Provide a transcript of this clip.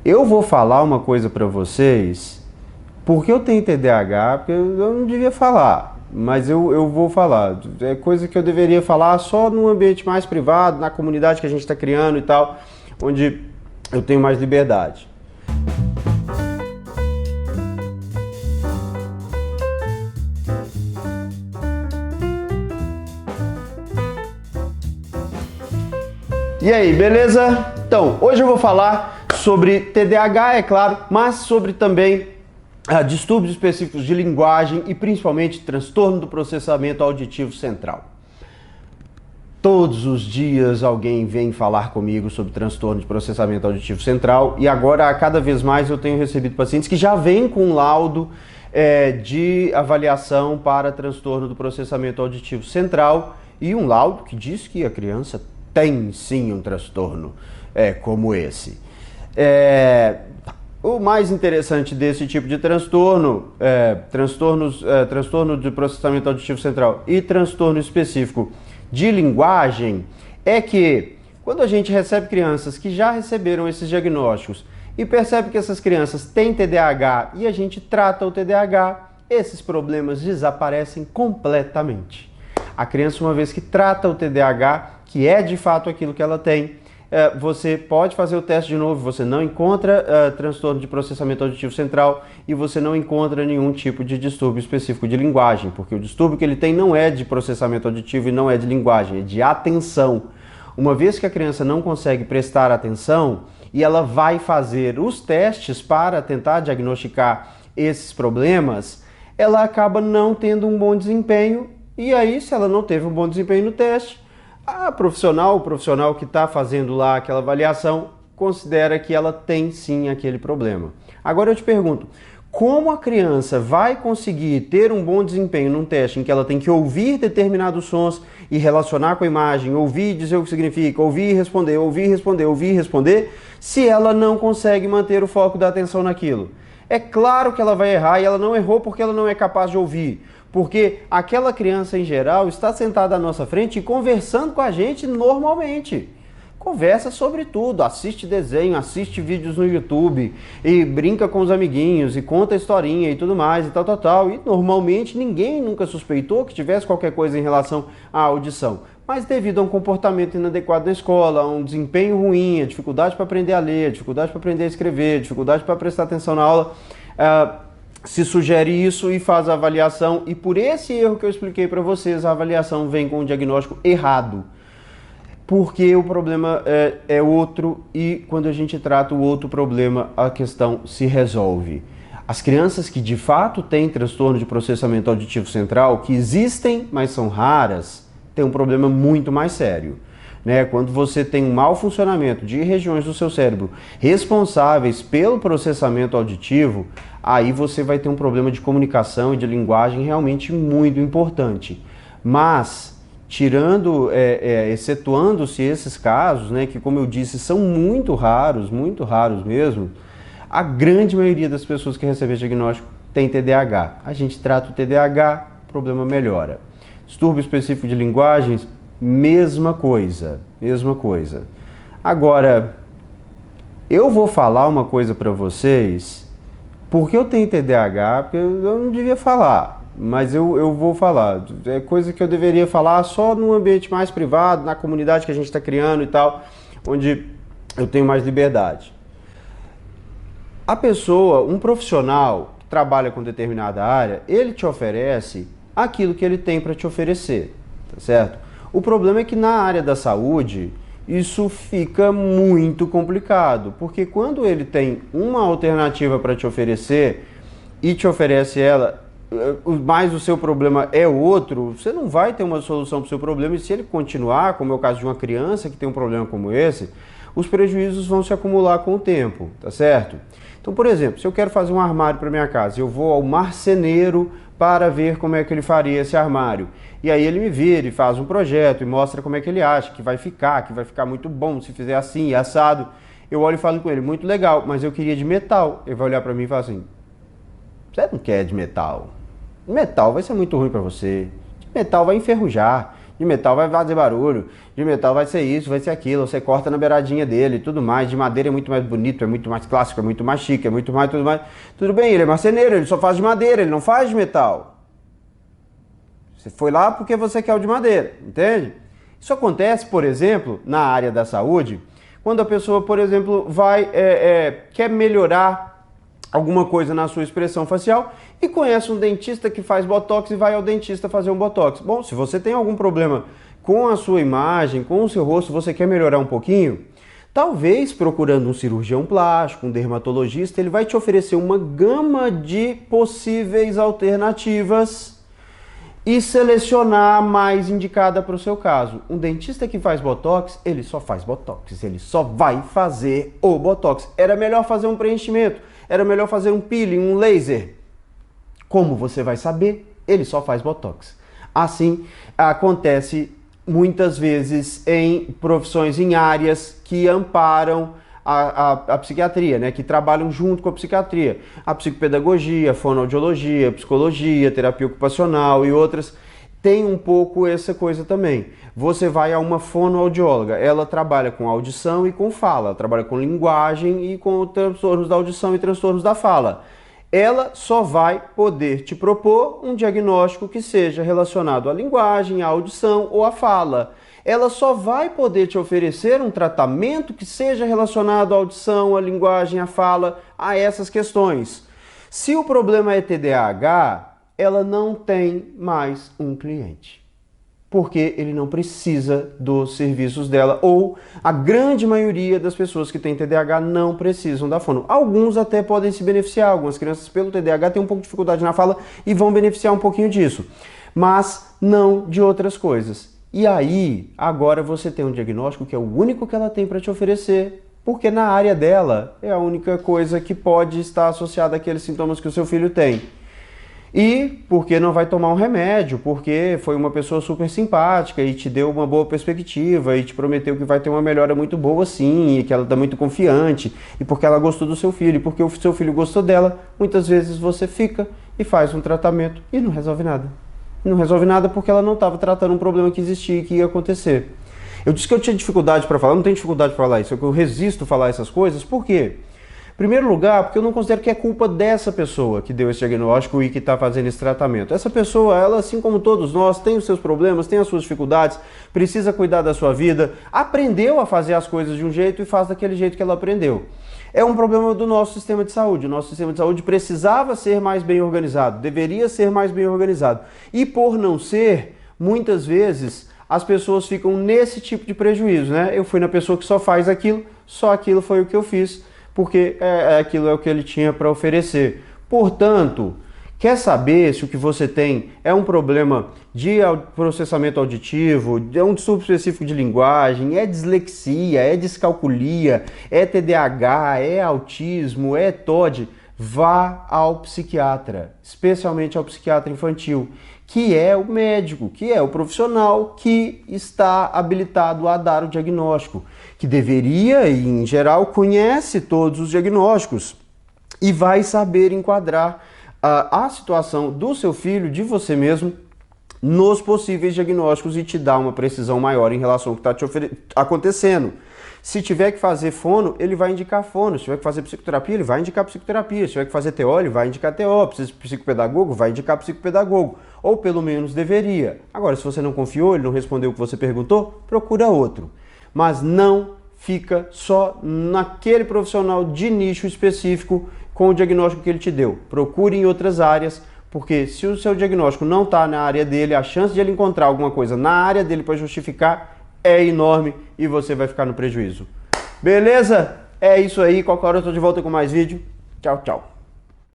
Eu vou falar uma coisa para vocês, porque eu tenho TDAH, porque eu não devia falar, mas eu vou falar. É coisa que eu deveria falar só num ambiente mais privado, na comunidade que a gente está criando e tal, onde eu tenho mais liberdade. E aí, beleza? Então, hoje eu vou falar sobre TDAH, é claro, mas sobre também distúrbios específicos de linguagem e principalmente transtorno do processamento auditivo central. Todos os dias alguém vem falar comigo sobre transtorno de processamento auditivo central e agora, cada vez mais, eu tenho recebido pacientes que já vêm com laudo de avaliação para transtorno do processamento auditivo central e um laudo que diz que a criança tem sim um transtorno como esse. O mais interessante desse tipo de transtorno, transtorno de processamento auditivo central e transtorno específico de linguagem, é que quando a gente recebe crianças que já receberam esses diagnósticos e percebe que essas crianças têm TDAH e a gente trata o TDAH, esses problemas desaparecem completamente. A criança, uma vez que trata o TDAH, que é de fato aquilo que ela tem, você pode fazer o teste de novo, você não encontra transtorno de processamento auditivo central e você não encontra nenhum tipo de distúrbio específico de linguagem, porque o distúrbio que ele tem não é de processamento auditivo e não é de linguagem, é de atenção. Uma vez que a criança não consegue prestar atenção e ela vai fazer os testes para tentar diagnosticar esses problemas, ela acaba não tendo um bom desempenho e aí, se ela não teve um bom desempenho no teste, o profissional que está fazendo lá aquela avaliação considera que ela tem sim aquele problema. Agora eu te pergunto, como a criança vai conseguir ter um bom desempenho num teste em que ela tem que ouvir determinados sons e relacionar com a imagem, ouvir e dizer o que significa, ouvir e responder, ouvir e responder, ouvir e responder, se ela não consegue manter o foco da atenção naquilo? É claro que ela vai errar e ela não errou porque ela não é capaz de ouvir. Porque aquela criança em geral está sentada à nossa frente e conversando com a gente normalmente. Conversa sobre tudo, assiste desenho, assiste vídeos no YouTube e brinca com os amiguinhos e conta historinha e tudo mais e tal. E normalmente ninguém nunca suspeitou que tivesse qualquer coisa em relação à audição. Mas devido a um comportamento inadequado na escola, a um desempenho ruim, a dificuldade para aprender a ler, a dificuldade para aprender a escrever, a dificuldade para prestar atenção na aula, se sugere isso e faz a avaliação, e por esse erro que eu expliquei para vocês, a avaliação vem com um diagnóstico errado. Porque o problema é outro e quando a gente trata o outro problema, a questão se resolve. As crianças que de fato têm transtorno de processamento auditivo central, que existem, mas são raras, têm um problema muito mais sério. Quando você tem um mau funcionamento de regiões do seu cérebro responsáveis pelo processamento auditivo, aí você vai ter um problema de comunicação e de linguagem realmente muito importante. Mas, excetuando-se esses casos, que como eu disse, são muito raros mesmo, a grande maioria das pessoas que recebem esse diagnóstico tem TDAH. A gente trata o TDAH, o problema melhora. Distúrbio específico de linguagens, mesma coisa. Agora, eu vou falar uma coisa para vocês, porque eu tenho TDAH, porque eu não devia falar, mas eu vou falar. É coisa que eu deveria falar só num ambiente mais privado, na comunidade que a gente está criando e tal, onde eu tenho mais liberdade. A pessoa, um profissional que trabalha com determinada área, ele te oferece aquilo que ele tem para te oferecer, tá certo? O problema é que na área da saúde, isso fica muito complicado, porque quando ele tem uma alternativa para te oferecer e te oferece ela, mas o seu problema é outro, você não vai ter uma solução para o seu problema e se ele continuar, como é o caso de uma criança que tem um problema como esse, os prejuízos vão se acumular com o tempo, tá certo? Então, por exemplo, se eu quero fazer um armário para minha casa, eu vou ao marceneiro para ver como é que ele faria esse armário. E aí ele me vira e faz um projeto e mostra como é que ele acha que vai ficar muito bom se fizer assim e assado. Eu olho e falo com ele, muito legal, mas eu queria de metal. Ele vai olhar para mim e falar assim, você não quer de metal? Metal vai ser muito ruim para você. De metal vai enferrujar. De metal vai fazer barulho, de metal vai ser isso, vai ser aquilo, você corta na beiradinha dele e tudo mais. De madeira é muito mais bonito, é muito mais clássico, é muito mais chique, é muito mais tudo mais. Tudo bem, ele é marceneiro, ele só faz de madeira, ele não faz de metal. Você foi lá porque você quer o de madeira, entende? Isso acontece, por exemplo, na área da saúde, quando a pessoa, por exemplo, quer melhorar alguma coisa na sua expressão facial e conhece um dentista que faz botox e vai ao dentista fazer um botox. Bom, se você tem algum problema com a sua imagem, com o seu rosto, você quer melhorar um pouquinho, talvez procurando um cirurgião plástico, um dermatologista, ele vai te oferecer uma gama de possíveis alternativas e selecionar a mais indicada para o seu caso. Um dentista que faz botox, ele só faz botox, ele só vai fazer o botox. Era melhor fazer um preenchimento, era melhor fazer um peeling, um laser. Como você vai saber? Ele só faz botox. Assim acontece muitas vezes em profissões, em áreas que amparam a psiquiatria, né? Que trabalham junto com a psiquiatria. A psicopedagogia, fonoaudiologia, psicologia, terapia ocupacional e outras. Tem um pouco essa coisa também. Você vai a uma fonoaudióloga, ela trabalha com audição e com fala, ela trabalha com linguagem e com transtornos da audição e transtornos da fala. Ela só vai poder te propor um diagnóstico que seja relacionado à linguagem, à audição ou à fala. Ela só vai poder te oferecer um tratamento que seja relacionado à audição, à linguagem, à fala, a essas questões. Se o problema é TDAH, ela não tem mais um cliente, porque ele não precisa dos serviços dela, ou a grande maioria das pessoas que têm TDAH não precisam da fono. Alguns até podem se beneficiar, algumas crianças pelo TDAH têm um pouco de dificuldade na fala e vão beneficiar um pouquinho disso, mas não de outras coisas. E aí, agora você tem um diagnóstico que é o único que ela tem para te oferecer, porque na área dela é a única coisa que pode estar associada àqueles sintomas que o seu filho tem. E porque não vai tomar um remédio, porque foi uma pessoa super simpática e te deu uma boa perspectiva e te prometeu que vai ter uma melhora muito boa sim, e que ela está muito confiante, e porque ela gostou do seu filho, e porque o seu filho gostou dela, muitas vezes você fica e faz um tratamento e não resolve nada. Não resolve nada porque ela não estava tratando um problema que existia e que ia acontecer. Eu disse que eu tinha dificuldade para falar, não tenho dificuldade para falar isso, eu resisto a falar essas coisas, por quê? Em primeiro lugar, porque eu não considero que é culpa dessa pessoa que deu esse diagnóstico e que está fazendo esse tratamento. Essa pessoa, ela, assim como todos nós, tem os seus problemas, tem as suas dificuldades, precisa cuidar da sua vida, aprendeu a fazer as coisas de um jeito e faz daquele jeito que ela aprendeu. É um problema do nosso sistema de saúde. O nosso sistema de saúde precisava ser mais bem organizado, deveria ser mais bem organizado. E por não ser, muitas vezes as pessoas ficam nesse tipo de prejuízo, né? Eu fui na pessoa que só faz aquilo, só aquilo foi o que eu fiz, porque aquilo é o que ele tinha para oferecer. Portanto, quer saber se o que você tem é um problema de processamento auditivo, é um distúrbio específico de linguagem, é dislexia, é descalculia, é TDAH, é autismo, é TOD, vá ao psiquiatra, especialmente ao psiquiatra infantil, que é o médico, que é o profissional que está habilitado a dar o diagnóstico, que deveria e, em geral, conhece todos os diagnósticos e vai saber enquadrar a situação do seu filho, de você mesmo, nos possíveis diagnósticos e te dar uma precisão maior em relação ao que está te acontecendo. Se tiver que fazer fono, ele vai indicar fono. Se tiver que fazer psicoterapia, ele vai indicar psicoterapia. Se tiver que fazer TO, ele vai indicar TO. Precisa de psicopedagogo, vai indicar psicopedagogo. Ou pelo menos deveria. Agora, se você não confiou, ele não respondeu o que você perguntou, procura outro. Mas não fica só naquele profissional de nicho específico com o diagnóstico que ele te deu. Procure em outras áreas, porque se o seu diagnóstico não está na área dele, a chance de ele encontrar alguma coisa na área dele para justificar é enorme e você vai ficar no prejuízo. Beleza? É isso aí. Qualquer hora eu estou de volta com mais vídeo. Tchau, tchau.